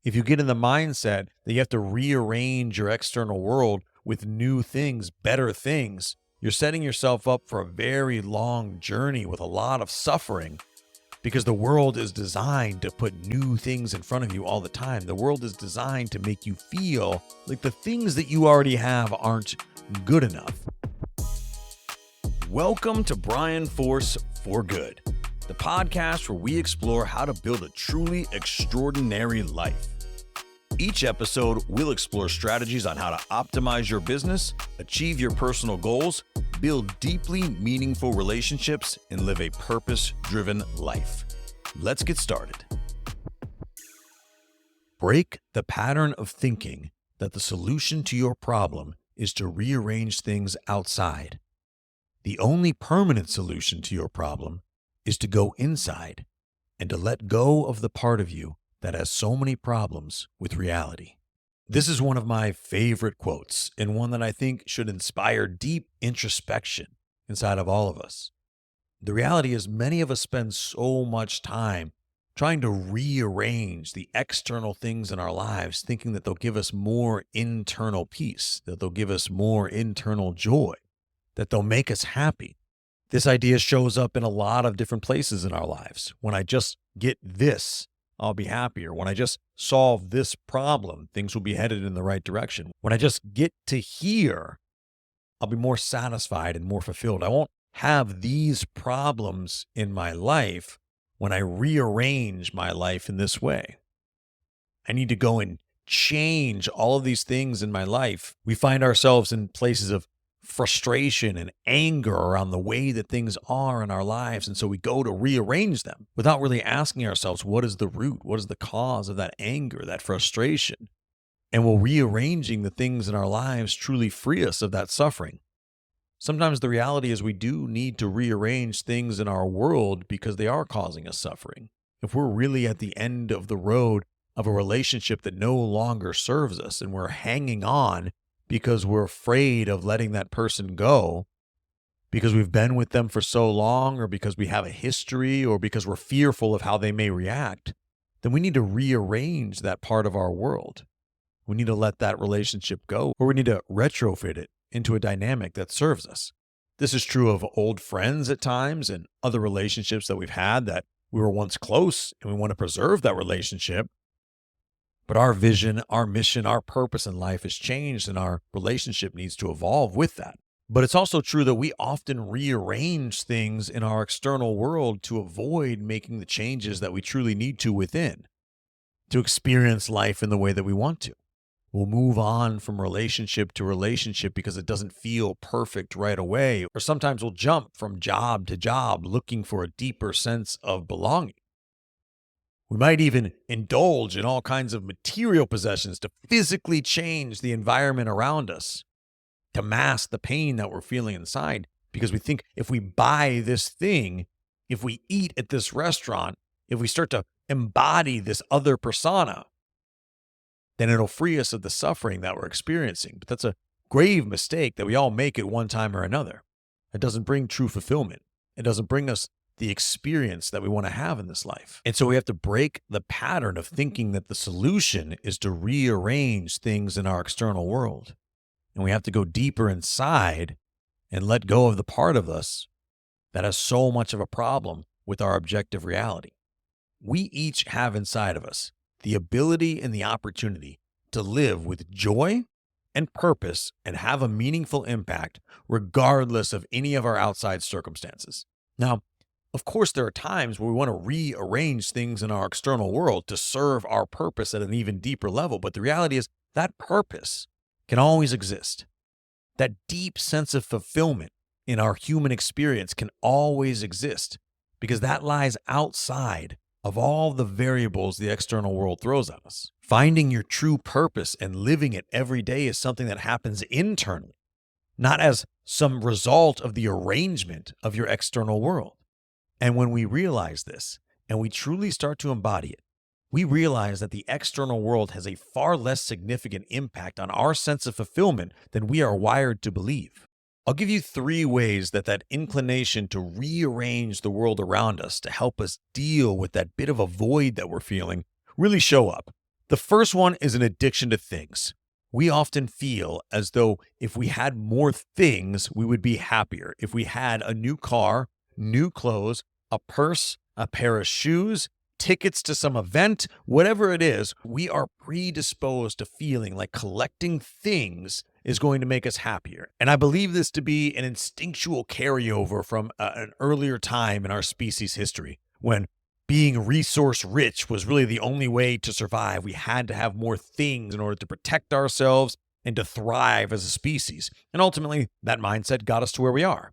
If you get in the mindset that you have to rearrange your external world with new things, better things, you're setting yourself up for a very long journey with a lot of suffering because the world is designed to put new things in front of you all the time. The world is designed to make you feel like the things that you already have aren't good enough. Welcome to Brian Force for Good, the podcast where we explore how to build a truly extraordinary life. Each episode, we'll explore strategies on how to optimize your business, achieve your personal goals, build deeply meaningful relationships, and live a purpose-driven life. Let's get started. Break the pattern of thinking that the solution to your problem is to rearrange things outside. The only permanent solution to your problem is to go inside and to let go of the part of you that has so many problems with reality. This is one of my favorite quotes, and one that I think should inspire deep introspection inside of all of us. The reality is many of us spend so much time trying to rearrange the external things in our lives, thinking that they'll give us more internal peace, that they'll give us more internal joy, that they'll make us happy. This idea shows up in a lot of different places in our lives. When I just get this, I'll be happier. When I just solve this problem, things will be headed in the right direction. When I just get to here, I'll be more satisfied and more fulfilled. I won't have these problems in my life when I rearrange my life in this way. I need to go and change all of these things in my life. We find ourselves in places of frustration and anger around the way that things are in our lives. And so we go to rearrange them without really asking ourselves, what is the root? What is the cause of that anger, that frustration? And will rearranging the things in our lives truly free us of that suffering? Sometimes the reality is we do need to rearrange things in our world because they are causing us suffering. If we're really at the end of the road of a relationship that no longer serves us and we're hanging on because we're afraid of letting that person go, because we've been with them for so long, or because we have a history, or because we're fearful of how they may react, then we need to rearrange that part of our world. We need to let that relationship go, or we need to retrofit it into a dynamic that serves us. This is true of old friends at times and other relationships that we've had that we were once close and we want to preserve that relationship. But our vision, our mission, our purpose in life has changed, and our relationship needs to evolve with that. But it's also true that we often rearrange things in our external world to avoid making the changes that we truly need to within, to experience life in the way that we want to. We'll move on from relationship to relationship because it doesn't feel perfect right away. Or sometimes we'll jump from job to job looking for a deeper sense of belonging. We might even indulge in all kinds of material possessions to physically change the environment around us, to mask the pain that we're feeling inside, because we think if we buy this thing, if we eat at this restaurant, if we start to embody this other persona, then it'll free us of the suffering that we're experiencing. But that's a grave mistake that we all make at one time or another. It doesn't bring true fulfillment. It doesn't bring us the experience that we want to have in this life. And so we have to break the pattern of thinking that the solution is to rearrange things in our external world. And we have to go deeper inside and let go of the part of us that has so much of a problem with our objective reality. We each have inside of us the ability and the opportunity to live with joy and purpose and have a meaningful impact regardless of any of our outside circumstances. Now, of course, there are times where we want to rearrange things in our external world to serve our purpose at an even deeper level. But the reality is that purpose can always exist. That deep sense of fulfillment in our human experience can always exist because that lies outside of all the variables the external world throws at us. Finding your true purpose and living it every day is something that happens internally, not as some result of the arrangement of your external world. And when we realize this, and we truly start to embody it, we realize that the external world has a far less significant impact on our sense of fulfillment than we are wired to believe. I'll give you 3 ways that inclination to rearrange the world around us to help us deal with that bit of a void that we're feeling really show up. The first one is an addiction to things. We often feel as though if we had more things, we would be happier. If we had a new car, new clothes, a purse, a pair of shoes, tickets to some event, whatever it is, we are predisposed to feeling like collecting things is going to make us happier. And I believe this to be an instinctual carryover from an earlier time in our species history when being resource rich was really the only way to survive. We had to have more things in order to protect ourselves and to thrive as a species. And ultimately, that mindset got us to where we are.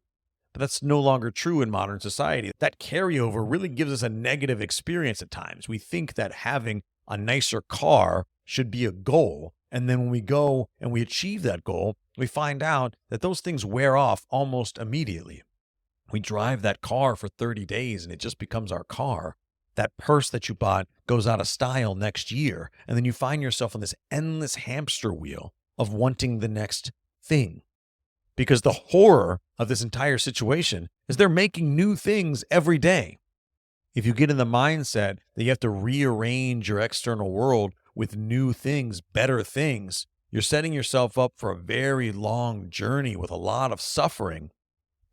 But that's no longer true in modern society. That carryover really gives us a negative experience at times. We think that having a nicer car should be a goal. And then when we go and we achieve that goal, we find out that those things wear off almost immediately. We drive that car for 30 days and it just becomes our car. That purse that you bought goes out of style next year. And then you find yourself on this endless hamster wheel of wanting the next thing. Because the horror of this entire situation is they're making new things every day. If you get in the mindset that you have to rearrange your external world with new things, better things, you're setting yourself up for a very long journey with a lot of suffering.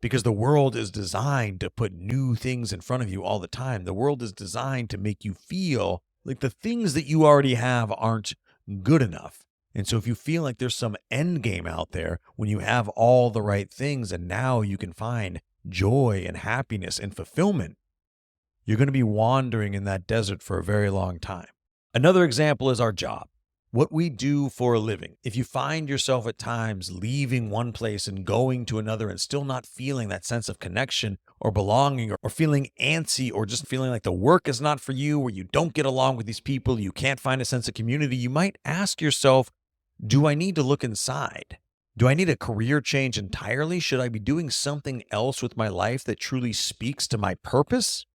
Because the world is designed to put new things in front of you all the time. The world is designed to make you feel like the things that you already have aren't good enough. And so if you feel like there's some end game out there when you have all the right things and now you can find joy and happiness and fulfillment, you're going to be wandering in that desert for a very long time. Another example is our job. What we do for a living. If you find yourself at times leaving one place and going to another and still not feeling that sense of connection or belonging or feeling antsy or just feeling like the work is not for you or you don't get along with these people, you can't find a sense of community, you might ask yourself, do I need to look inside? Do I need a career change entirely? Should I be doing something else with my life that truly speaks to my purpose?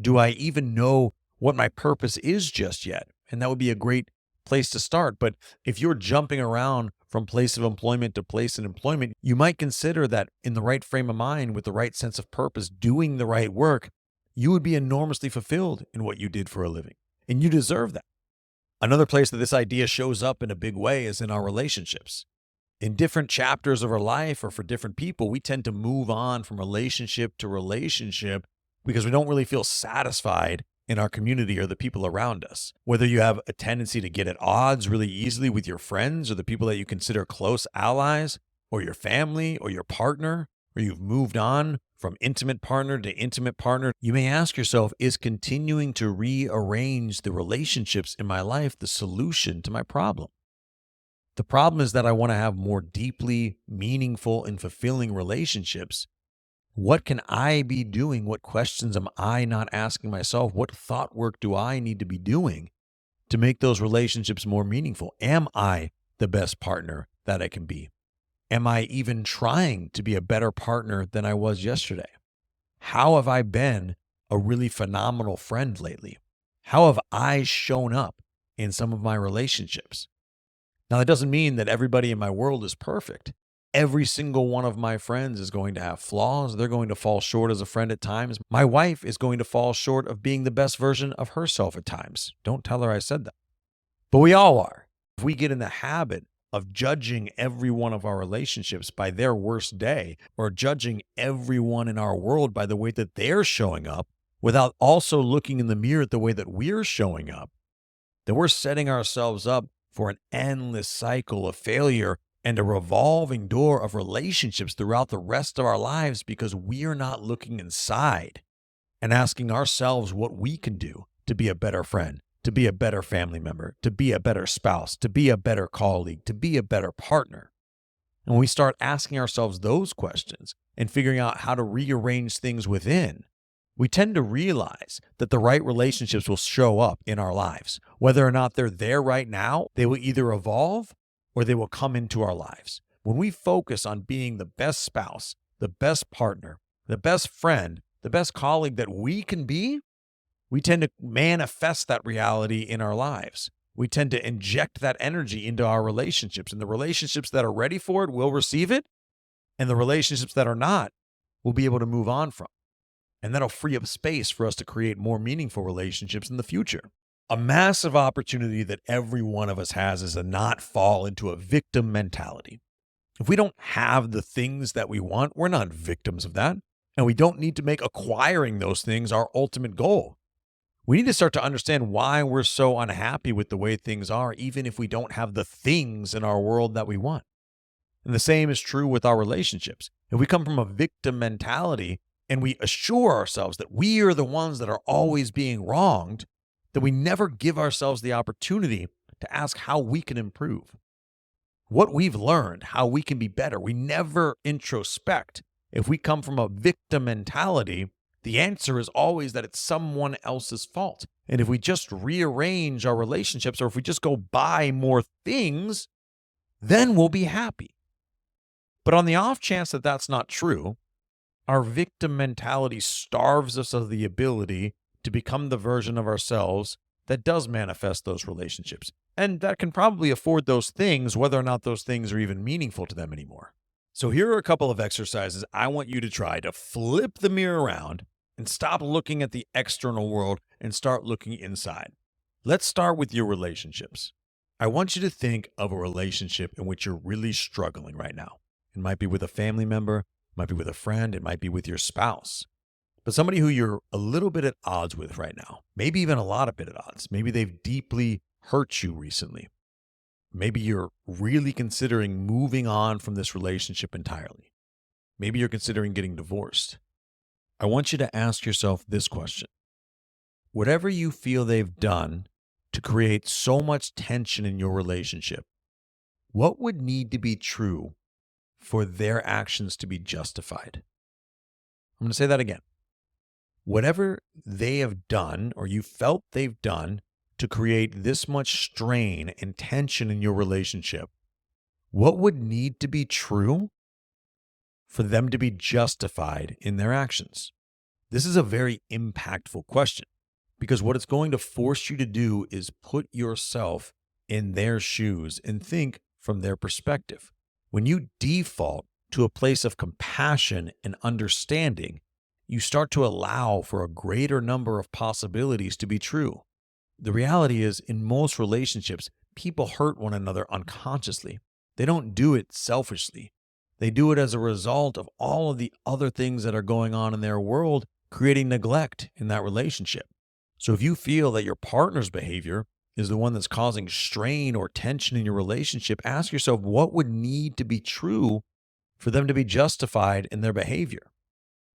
Do I even know what my purpose is just yet? And that would be a great place to start. But if you're jumping around from place of employment to place of employment, you might consider that in the right frame of mind, with the right sense of purpose, doing the right work, you would be enormously fulfilled in what you did for a living. And you deserve that. Another place that this idea shows up in a big way is in our relationships. In different chapters of our life or for different people, we tend to move on from relationship to relationship because we don't really feel satisfied in our community or the people around us. Whether you have a tendency to get at odds really easily with your friends or the people that you consider close allies or your family or your partner, or you've moved on from intimate partner to intimate partner, you may ask yourself, is continuing to rearrange the relationships in my life the solution to my problem? The problem is that I want to have more deeply meaningful and fulfilling relationships. What can I be doing? What questions am I not asking myself? What thought work do I need to be doing to make those relationships more meaningful? Am I the best partner that I can be? Am I even trying to be a better partner than I was yesterday? How have I been a really phenomenal friend lately? How have I shown up in some of my relationships? Now, that doesn't mean that everybody in my world is perfect. Every single one of my friends is going to have flaws. They're going to fall short as a friend at times. My wife is going to fall short of being the best version of herself at times. Don't tell her I said that. But we all are. If we get in the habit of judging every one of our relationships by their worst day, or judging everyone in our world by the way that they're showing up, without also looking in the mirror at the way that we're showing up, then we're setting ourselves up for an endless cycle of failure and a revolving door of relationships throughout the rest of our lives because we are not looking inside and asking ourselves what we can do to be a better friend, to be a better family member, to be a better spouse, to be a better colleague, to be a better partner. And when we start asking ourselves those questions and figuring out how to rearrange things within, we tend to realize that the right relationships will show up in our lives. Whether or not they're there right now, they will either evolve or they will come into our lives. When we focus on being the best spouse, the best partner, the best friend, the best colleague that we can be, we tend to manifest that reality in our lives. We tend to inject that energy into our relationships, and the relationships that are ready for it will receive it, and the relationships that are not will be able to move on from. And that'll free up space for us to create more meaningful relationships in the future. A massive opportunity that every one of us has is to not fall into a victim mentality. If we don't have the things that we want, we're not victims of that. And we don't need to make acquiring those things our ultimate goal. We need to start to understand why we're so unhappy with the way things are, even if we don't have the things in our world that we want. And the same is true with our relationships. If we come from a victim mentality and we assure ourselves that we are the ones that are always being wronged, then we never give ourselves the opportunity to ask how we can improve. What we've learned, how we can be better. We never introspect. If we come from a victim mentality, the answer is always that it's someone else's fault. And if we just rearrange our relationships, or if we just go buy more things, then we'll be happy. But on the off chance that that's not true, our victim mentality starves us of the ability to become the version of ourselves that does manifest those relationships, and that can probably afford those things, whether or not those things are even meaningful to them anymore. So here are a couple of exercises I want you to try to flip the mirror around and stop looking at the external world and start looking inside. Let's start with your relationships. I want you to think of a relationship in which you're really struggling right now. It might be with a family member, it might be with a friend, it might be with your spouse. But somebody who you're a little bit at odds with right now, maybe even a lot of bit at odds. Maybe they've deeply hurt you recently. Maybe you're really considering moving on from this relationship entirely. Maybe you're considering getting divorced. I want you to ask yourself this question. Whatever you feel they've done to create so much tension in your relationship, what would need to be true for their actions to be justified? I'm going to say that again. Whatever they have done or you felt they've done to create this much strain and tension in your relationship, what would need to be true for them to be justified in their actions? This is a very impactful question because what it's going to force you to do is put yourself in their shoes and think from their perspective. When you default to a place of compassion and understanding, you start to allow for a greater number of possibilities to be true. The reality is, in most relationships, people hurt one another unconsciously. They don't do it selfishly. They do it as a result of all of the other things that are going on in their world, creating neglect in that relationship. So if you feel that your partner's behavior is the one that's causing strain or tension in your relationship, ask yourself what would need to be true for them to be justified in their behavior.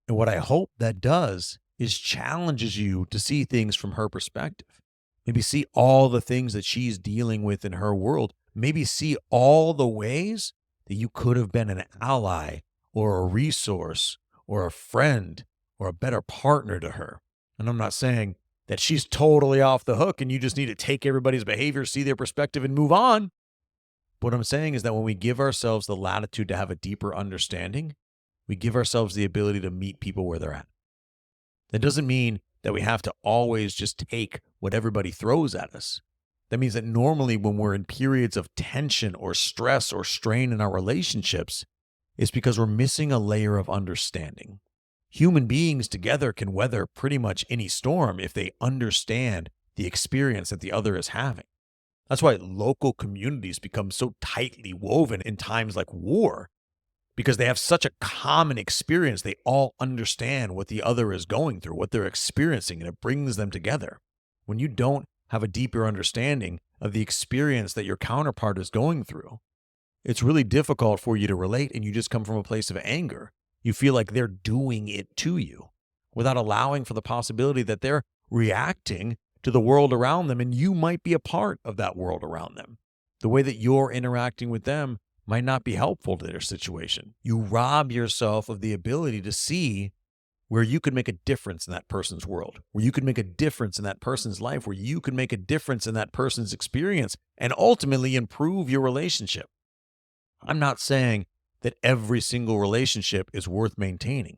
And what I hope that does is challenges you to see things from her perspective. Maybe see all the things that she's dealing with in her world. Maybe see all the ways that you could have been an ally or a resource or a friend or a better partner to her. And I'm not saying that she's totally off the hook and you just need to take everybody's behavior, see their perspective, and move on. What I'm saying is that when we give ourselves the latitude to have a deeper understanding, we give ourselves the ability to meet people where they're at. That doesn't mean that we have to always just take what everybody throws at us. That means that normally when we're in periods of tension or stress or strain in our relationships, it's because we're missing a layer of understanding. Human beings together can weather pretty much any storm if they understand the experience that the other is having. That's why local communities become so tightly woven in times like war, because they have such a common experience. They all understand what the other is going through, what they're experiencing, and it brings them together. When you don't have a deeper understanding of the experience that your counterpart is going through, it's really difficult for you to relate, and you just come from a place of anger. You feel like they're doing it to you without allowing for the possibility that they're reacting to the world around them, and you might be a part of that world around them. The way that you're interacting with them might not be helpful to their situation. You rob yourself of the ability to see where you could make a difference in that person's world, where you could make a difference in that person's life, where you could make a difference in that person's experience, and ultimately improve your relationship. I'm not saying that every single relationship is worth maintaining.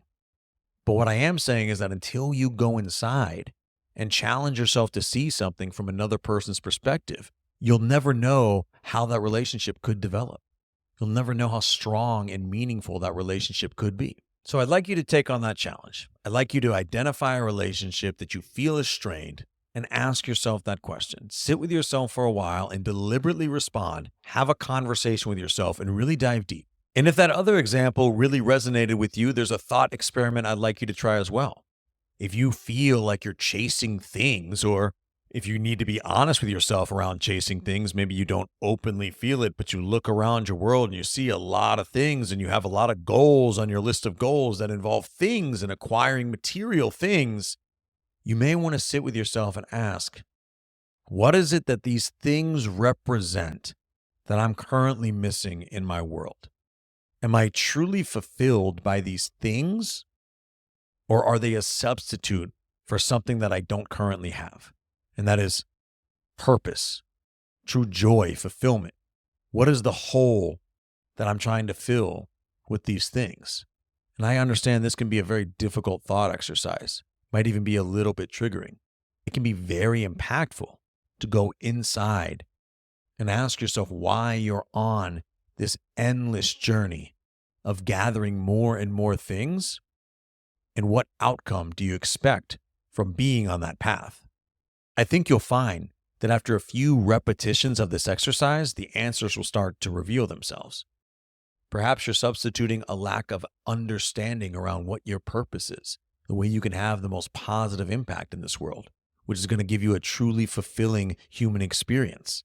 But what I am saying is that until you go inside and challenge yourself to see something from another person's perspective, you'll never know how that relationship could develop. You'll never know how strong and meaningful that relationship could be. So I'd like you to take on that challenge. I'd like you to identify a relationship that you feel is strained and ask yourself that question. Sit with yourself for a while and deliberately respond. Have a conversation with yourself and really dive deep. And if that other example really resonated with you, there's a thought experiment I'd like you to try as well. If you feel like you're chasing things, or if you need to be honest with yourself around chasing things, maybe you don't openly feel it, but you look around your world and you see a lot of things and you have a lot of goals on your list of goals that involve things and acquiring material things, you may want to sit with yourself and ask, what is it that these things represent that I'm currently missing in my world? Am I truly fulfilled by these things, or are they a substitute for something that I don't currently have? And that is purpose, true joy, fulfillment. What is the hole that I'm trying to fill with these things? And I understand this can be a very difficult thought exercise, might even be a little bit triggering. It can be very impactful to go inside and ask yourself why you're on this endless journey of gathering more and more things, and what outcome do you expect from being on that path? I think you'll find that after a few repetitions of this exercise, the answers will start to reveal themselves. Perhaps you're substituting a lack of understanding around what your purpose is, the way you can have the most positive impact in this world, which is going to give you a truly fulfilling human experience.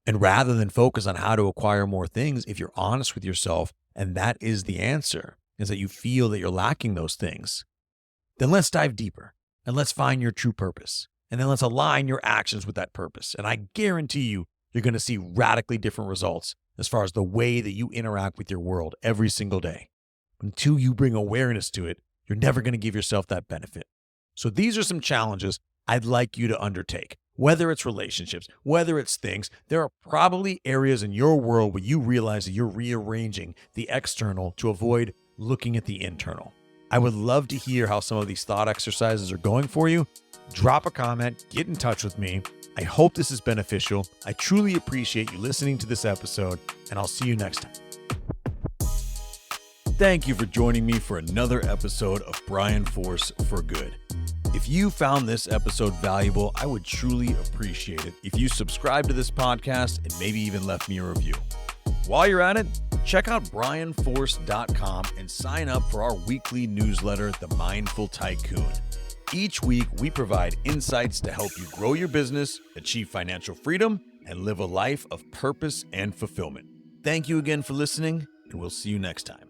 And rather than focus on how to acquire more things, if you're honest with yourself, and that is the answer, is that you feel that you're lacking those things, then let's dive deeper and let's find your true purpose. And then let's align your actions with that purpose. And I guarantee you're going to see radically different results as far as the way that you interact with your world every single day. Until you bring awareness to it, you're never going to give yourself that benefit. So these are some challenges I'd like you to undertake. Whether it's relationships, whether it's things, there are probably areas in your world where you realize that you're rearranging the external to avoid looking at the internal. I would love to hear how some of these thought exercises are going for you. Drop a comment, get in touch with me. I hope this is beneficial. I truly appreciate you listening to this episode, and I'll see you next time. Thank you for joining me for another episode of Brian Force for Good. If you found this episode valuable, I would truly appreciate it if you subscribe to this podcast and maybe even left me a review. While you're at it, check out brianforce.com and sign up for our weekly newsletter, The Mindful Tycoon. Each week, we provide insights to help you grow your business, achieve financial freedom, and live a life of purpose and fulfillment. Thank you again for listening, and we'll see you next time.